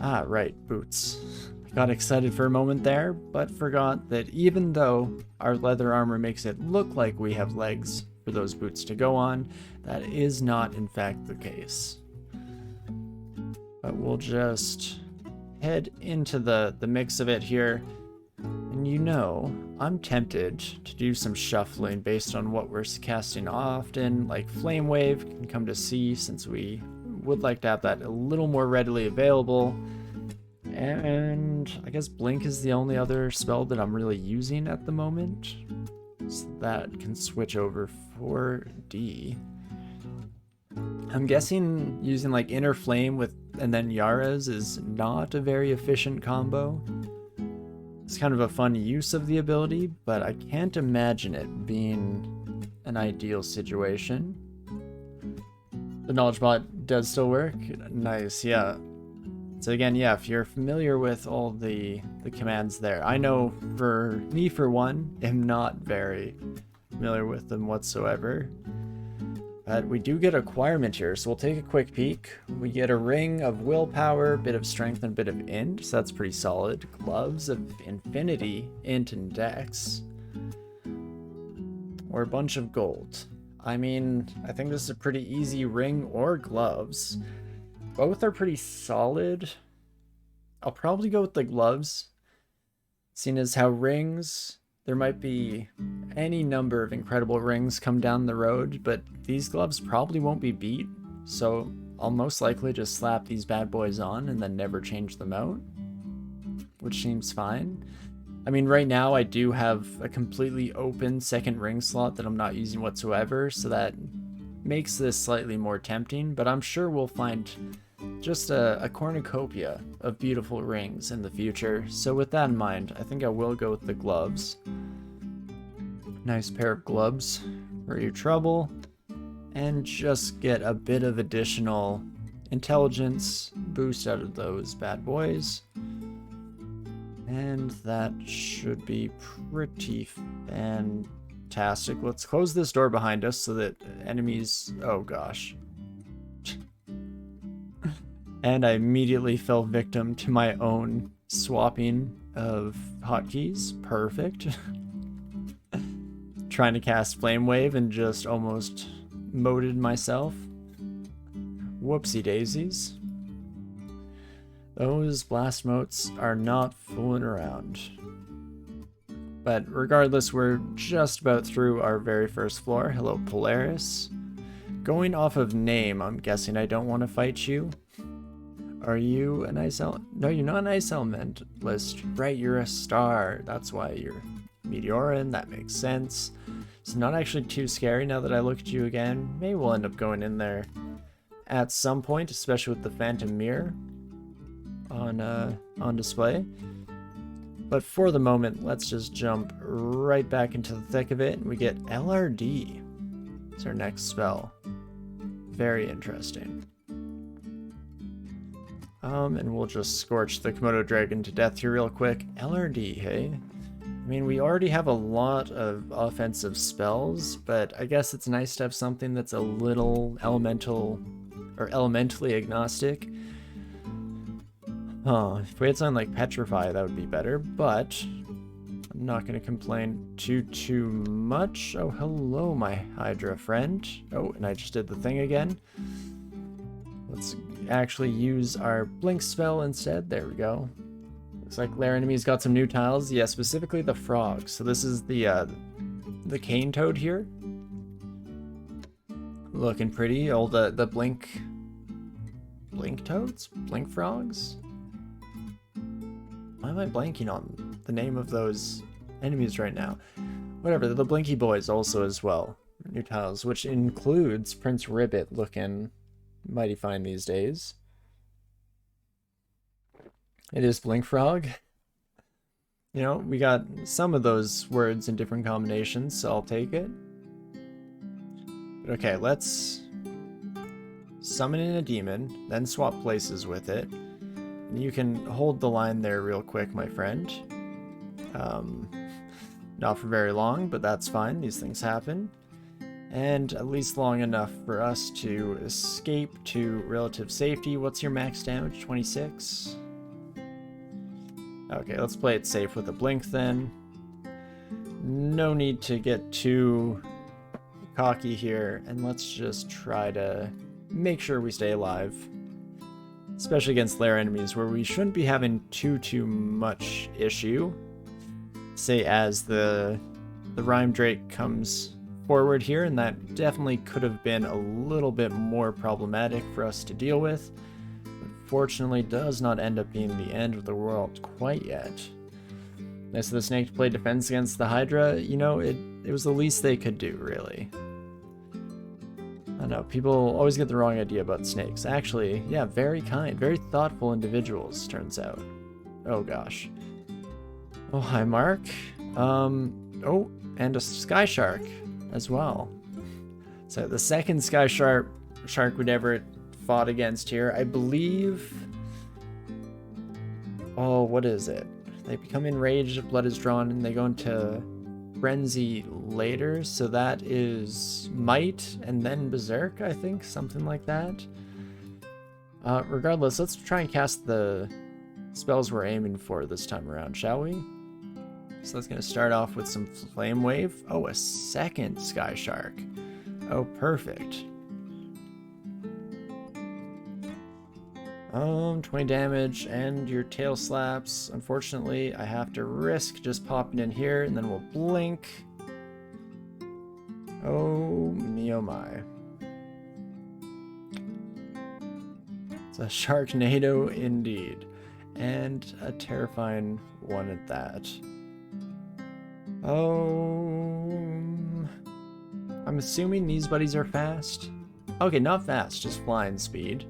Ah, right, boots. I got excited for a moment there, but forgot that even though our leather armor makes it look like we have legs for those boots to go on, that is not in fact the case. But we'll just head into the mix of it here. And you know, I'm tempted to do some shuffling based on what we're casting often, like Flame Wave can come to C since we would like to have that a little more readily available. And I guess Blink is the only other spell that I'm really using at the moment. So that can switch over for D. I'm guessing using like Inner Flame with and then Yara's is not a very efficient combo. It's kind of a fun use of the ability, but I can't imagine it being an ideal situation. The knowledge bot does still work. Nice, yeah. So again, yeah, if you're familiar with all the commands there, I know for me, for one, am not very familiar with them whatsoever. But we do get acquirement here, so we'll take a quick peek. We get a ring of willpower, bit of strength, and a bit of int, so that's pretty solid. Gloves of infinity, int, and dex. Or a bunch of gold. I mean, I think this is a pretty easy ring or gloves. Both are pretty solid. I'll probably go with the gloves, seeing as how rings, there might be any number of incredible rings come down the road, but these gloves probably won't be beat, so I'll most likely just slap these bad boys on and then never change them out, which seems fine. I mean, right now I do have a completely open second ring slot that I'm not using whatsoever, so that makes this slightly more tempting, but I'm sure we'll find just a cornucopia of beautiful rings in the future. So with that in mind, I think I will go with the gloves. Nice pair of gloves for your trouble. And just get a bit of additional intelligence boost out of those bad boys. And that should be pretty fantastic. Let's close this door behind us so that enemies... Oh gosh. And I immediately fell victim to my own swapping of hotkeys. Perfect. Trying to cast Flame Wave and just almost moted myself. Whoopsie daisies. Those blast motes are not fooling around. But regardless, we're just about through our very first floor. Hello, Polaris. Going off of name, I'm guessing I don't want to fight you. Are you an ice element? No, you're not an ice elementalist. Right, you're a star. That's why you're Meteorin. That makes sense. It's not actually too scary now that I look at you again. Maybe we'll end up going in there at some point, especially with the Phantom Mirror on display. But for the moment, let's just jump right back into the thick of it. We get LRD. It's our next spell. Very interesting. And we'll just scorch the Komodo Dragon to death here real quick. LRD, hey? I mean, we already have a lot of offensive spells, but I guess it's nice to have something that's a little elemental or elementally agnostic. If we had something like Petrify, that would be better, but I'm not going to complain too much. Oh, hello, my Hydra friend. Oh, and I just did the thing again. Let's actually use our Blink spell instead. There we go. Looks like Lair enemy's got some new tiles. Yeah, specifically the frogs. So this is the cane toad here. Looking pretty. Oh, the blink toads? Blink frogs? Why am I blanking on the name of those enemies right now? Whatever, the Blinky Boys also as well. New tiles, which includes Prince Ribbit looking mighty fine these days. It is Blink Frog. You know, we got some of those words in different combinations, so I'll take it. Okay, let's summon in a demon, then swap places with it. And you can hold the line there real quick, my friend. Not for very long, but that's fine. These things happen. And at least long enough for us to escape to relative safety. What's your max damage? 26? Okay, let's play it safe with a blink then. No need to get too cocky here, and let's just try to make sure we stay alive. Especially against lair enemies, where we shouldn't be having too much issue. Say as the Rhyme Drake comes forward here, and that definitely could have been a little bit more problematic for us to deal with. But fortunately, does not end up being the end of the world quite yet. Nice of the snake to play defense against the Hydra. You know, it was the least they could do, really. I know, people always get the wrong idea about snakes. Actually, yeah, very kind, very thoughtful individuals, turns out. Oh gosh. Oh, hi Mark. Oh, and a sky shark as well. So the second sky shark we'd ever fought against here, I believe... Oh, what is it? They become enraged, blood is drawn, and they go into frenzy later, so that is might and then berserk, I think, something like that. Regardless, let's try and cast the spells we're aiming for this time around, shall we? So that's going to start off with some flame wave. Oh, a second sky shark. Oh, perfect. 20 damage and your tail slaps. Unfortunately, I have to risk just popping in here, and then we'll blink. Oh me, oh my. It's a Sharknado indeed. And a terrifying one at that. Oh... I'm assuming these buddies are fast? Okay, not fast, just flying speed.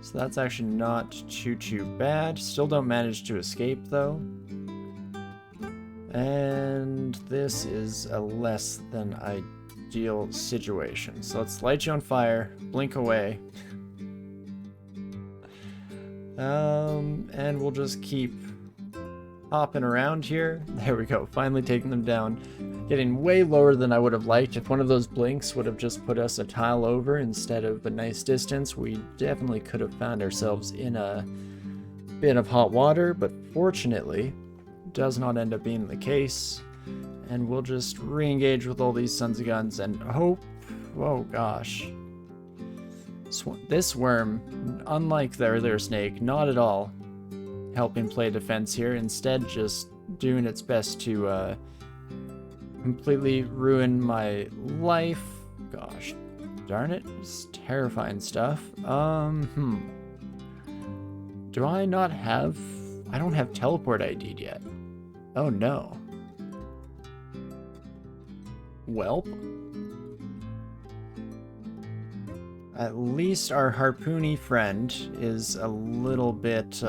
So that's actually not too bad. Still don't manage to escape though. And this is a less than ideal situation. So let's light you on fire, blink away. And we'll just keep hopping around here. There we go, finally taking them down. Getting way lower than I would have liked. If one of those blinks would have just put us a tile over instead of a nice distance, we definitely could have found ourselves in a bit of hot water, but fortunately, does not end up being the case. And we'll just re-engage with all these sons of guns and hope... Oh gosh. This worm, unlike the earlier snake, not at all helping play defense here. Instead, just doing its best to completely ruin my life. Gosh, darn it. It's terrifying stuff. Do I not have... I don't have teleport ID'd yet. Oh no. Welp. At least our harpoony friend is a little bit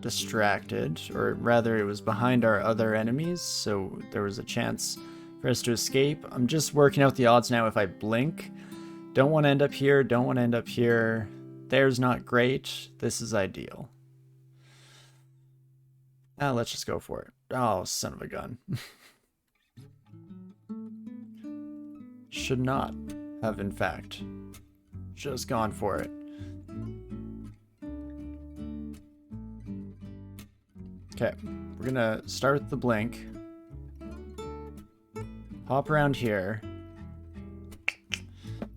distracted, or rather it was behind our other enemies, so there was a chance for us to escape. I'm just working out the odds now if I blink. Don't want to end up here, don't want to end up here. There's not great. This is ideal. Let's just go for it. Oh, son of a gun. Should not have, in fact, just gone for it. Okay, we're gonna start with the blink. Hop around here.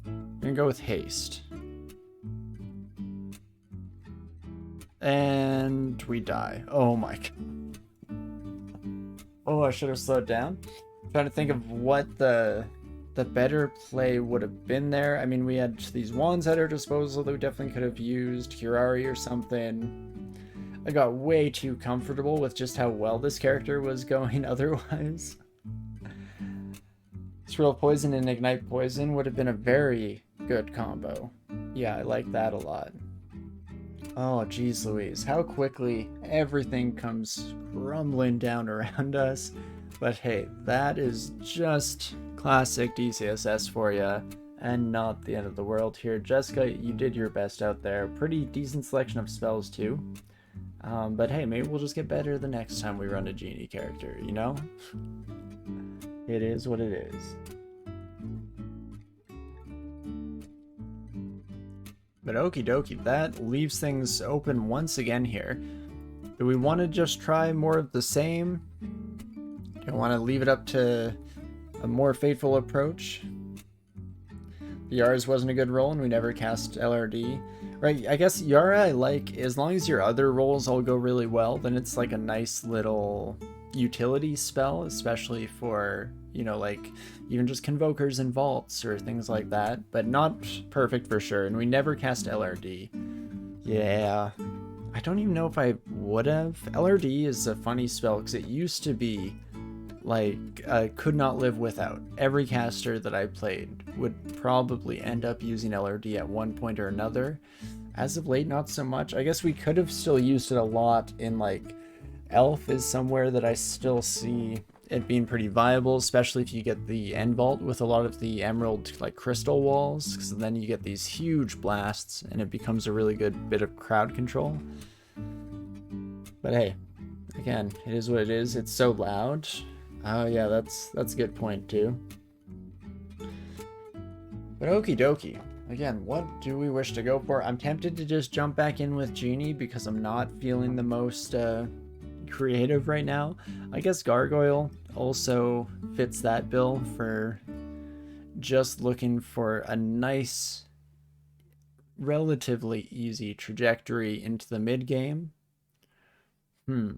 I'm gonna go with haste. And we die. Oh my god. Oh, I should have slowed down. I'm trying to think of what the better play would have been there. I mean, we had these wands at our disposal that we definitely could have used. Kirari or something. I got way too comfortable with just how well this character was going otherwise. Swirl Poison and Ignite Poison would have been a very good combo. Yeah, I like that a lot. Oh, geez Louise. How quickly everything comes crumbling down around us. But hey, that is just classic DCSS for you, and not the end of the world here. Jessica, you did your best out there. Pretty decent selection of spells too. But hey, maybe we'll just get better the next time we run a genie character, you know? It is what it is. But okie dokie, that leaves things open once again here. Do we want to just try more of the same? Do you want to leave it up to a more fateful approach? Yara's wasn't a good roll and we never cast LRD. Right, I guess Yara I like, as long as your other rolls all go really well, then it's like a nice little utility spell, especially for, you know, like even just Convokers and Vaults or things like that, but not perfect for sure, and we never cast LRD. Yeah, I don't even know if I would have. LRD is a funny spell because it used to be like could not live without. Every caster that I played would probably end up using LRD at one point or another. As of late, not so much. I guess we could have still used it a lot in like Elf is somewhere that I still see it being pretty viable, especially if you get the end vault with a lot of the emerald like crystal walls, because then you get these huge blasts and it becomes a really good bit of crowd control. But hey, again, it is what it is. It's so loud. Oh yeah, that's a good point too. But okie dokie. Again, what do we wish to go for? I'm tempted to just jump back in with Genie because I'm not feeling the most creative right now. I guess Gargoyle also fits that bill for just looking for a nice, relatively easy trajectory into the mid game. Maybe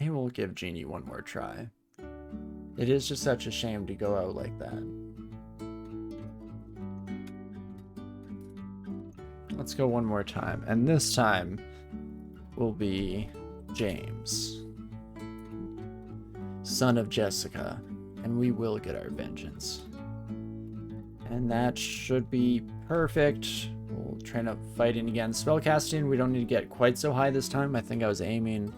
we'll give Genie one more try. It is just such a shame to go out like that. Let's go one more time, and this time will be James, son of Jessica, and we will get our vengeance. And that should be perfect. We'll train up fighting again. Spellcasting, we don't need to get quite so high this time. I think I was aiming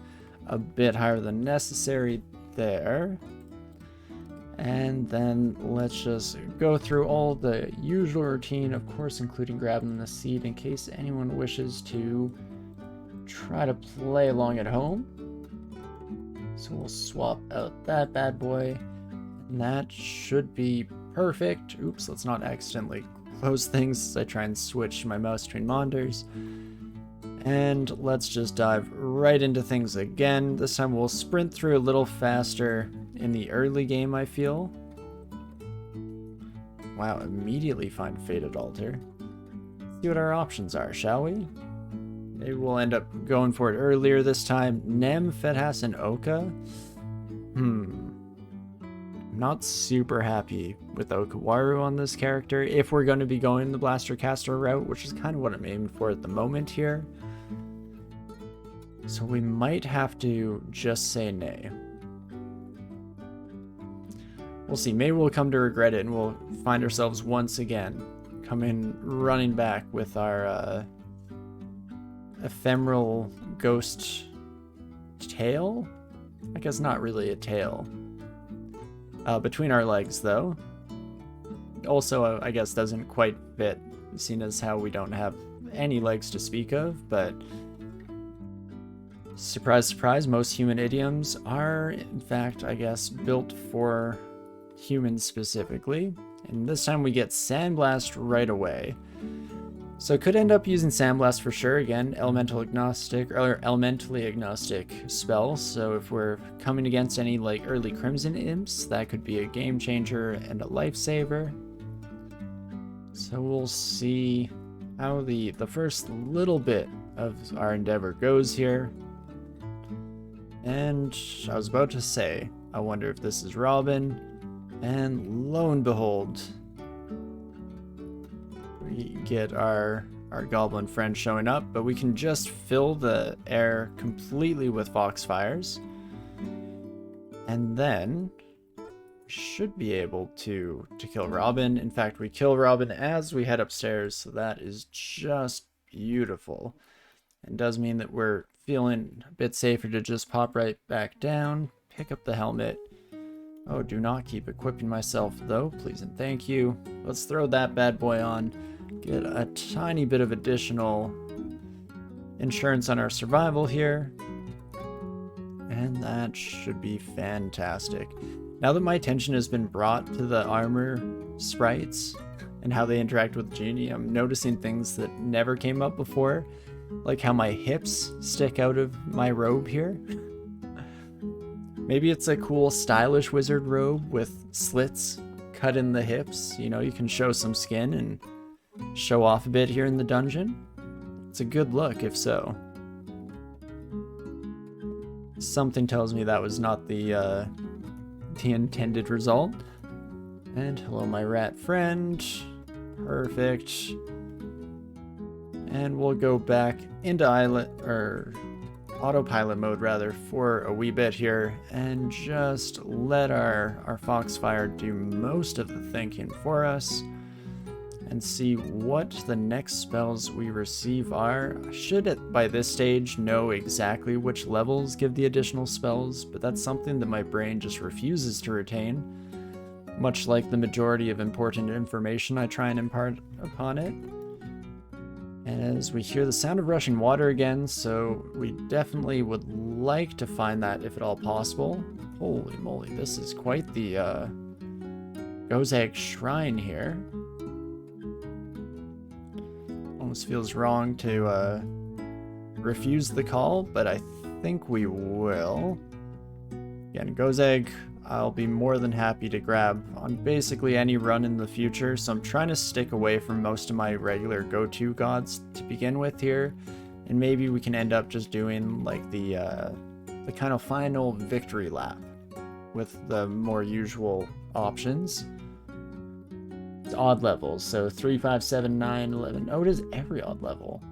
a bit higher than necessary there. And then let's just go through all the usual routine, of course, including grabbing the seed in case anyone wishes to try to play along at home. So we'll swap out that bad boy, and that should be perfect. Oops, let's not accidentally close things as I try and switch my mouse between monitors. And let's just dive right into things again. This time we'll sprint through a little faster in the early game, I feel. Wow, immediately find Fated Altar. Let's see what our options are, shall we? Maybe we'll end up going for it earlier this time. Nem, Fedhas, and Oka. I'm not super happy with Okawaru on this character if we're going to be going the Blaster Caster route, which is kind of what I'm aiming for at the moment here. So we might have to just say nay. We'll see. Maybe we'll come to regret it and we'll find ourselves once again coming running back with our ephemeral ghost tail? I guess not really a tail. Between our legs, though. Also, I guess doesn't quite fit, seeing as how we don't have any legs to speak of, but surprise, surprise, most human idioms are, in fact, I guess, built for humans specifically. And this time we get Sandblast right away. So could end up using Sandblast for sure. Again, elemental agnostic or elementally agnostic spell. So if we're coming against any like early Crimson Imps, that could be a game changer and a lifesaver. So we'll see how the first little bit of our endeavor goes here. And I was about to say, I wonder if this is Robin. And lo and behold, we get our goblin friend showing up, but we can just fill the air completely with Foxfires. And then we should be able to kill Robin. In fact, we kill Robin as we head upstairs, so that is just beautiful. And does mean that we're feeling a bit safer to just pop right back down, pick up the helmet. Oh, do not keep equipping myself though, please and thank you. Let's throw that bad boy on, get a tiny bit of additional insurance on our survival here, and that should be fantastic. Now that my attention has been brought to the armor sprites and how they interact with Genie. I'm noticing things that never came up before, like how my hips stick out of my robe here. Maybe it's a cool stylish wizard robe with slits cut in the hips. You know, you can show some skin and show off a bit here in the dungeon. It's a good look if so. Something tells me that was not the intended result. And hello, my rat friend. Perfect. And we'll go back into autopilot mode rather for a wee bit here and just let our Foxfire do most of the thinking for us and see what the next spells we receive are. I should by this stage know exactly which levels give the additional spells, but that's something that my brain just refuses to retain, much like the majority of important information I try and impart upon it. And as we hear the sound of rushing water again, so we definitely would like to find that if at all possible. Holy moly, this is quite the Gozag Shrine here. Almost feels wrong to refuse the call, but I think we will. Again, Gozag, I'll be more than happy to grab on basically any run in the future, so I'm trying to stick away from most of my regular go-to gods to begin with here, and maybe we can end up just doing like the kind of final victory lap with the more usual options. It's odd levels, so 3, 5, 7, 9, 11. Oh, it is every odd level.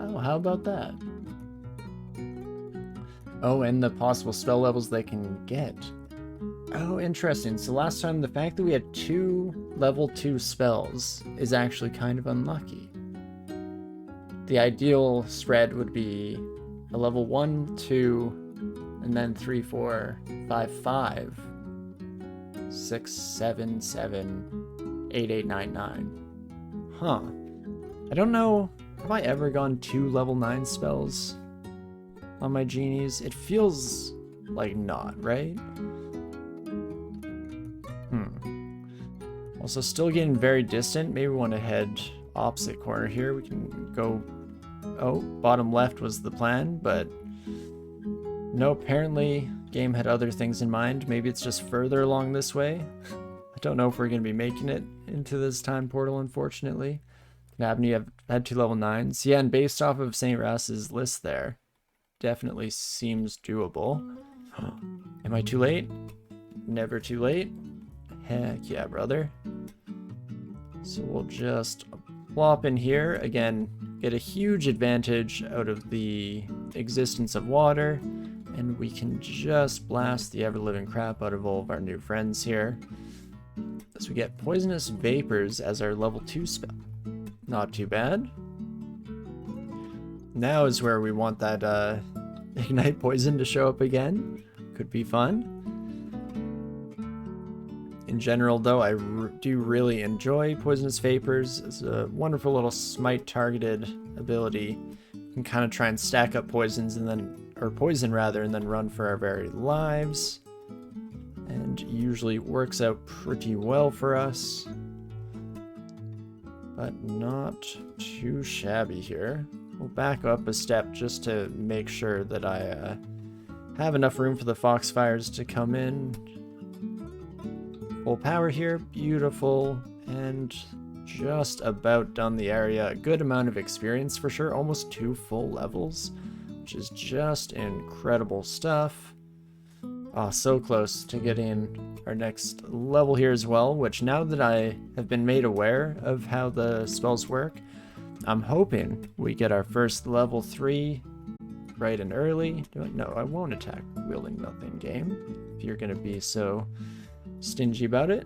Oh, how about that? Oh, and the possible spell levels they can get. Oh, interesting. So last time, the fact that we had 2 level 2 spells is actually kind of unlucky. The ideal spread would be a level 1, 2, and then 3, 4, 5, 5, 6, 7, 7, 8, 8, 9, 9. Huh. I don't know. Have I ever gone 2 level 9 spells on my genies? It feels like not, right? Also, still getting very distant. Maybe we want to head opposite corner here. We can go... Oh, bottom left was the plan, but... No, apparently game had other things in mind. Maybe it's just further along this way. I don't know if we're going to be making it into this time portal, unfortunately. Nabney have had 2 level 9s. Yeah, and based off of St. Rass's list there, definitely seems doable. Am I too late? Never too late. Heck yeah, brother. So we'll just plop in here. Again, get a huge advantage out of the existence of water. And we can just blast the ever-living crap out of all of our new friends here. As we get Poisonous Vapors as our level 2 spell. Not too bad. Now is where we want that Ignite Poison to show up again. Could be fun. In general, though, I do really enjoy Poisonous Vapors. It's a wonderful little smite targeted ability. You can kind of try and stack up poisons and then, or poison rather, and then run for our very lives. And usually works out pretty well for us. But not too shabby here. We'll back up a step just to make sure that I have enough room for the Foxfires to come in. Full power here, beautiful, and just about done the area. A good amount of experience for sure, almost 2 full levels, which is just incredible stuff. Oh, so close to getting our next level here as well, which now that I have been made aware of how the spells work, I'm hoping we get our first level 3 bright and early. No, I won't attack wielding nothing game, if you're going to be so stingy about it.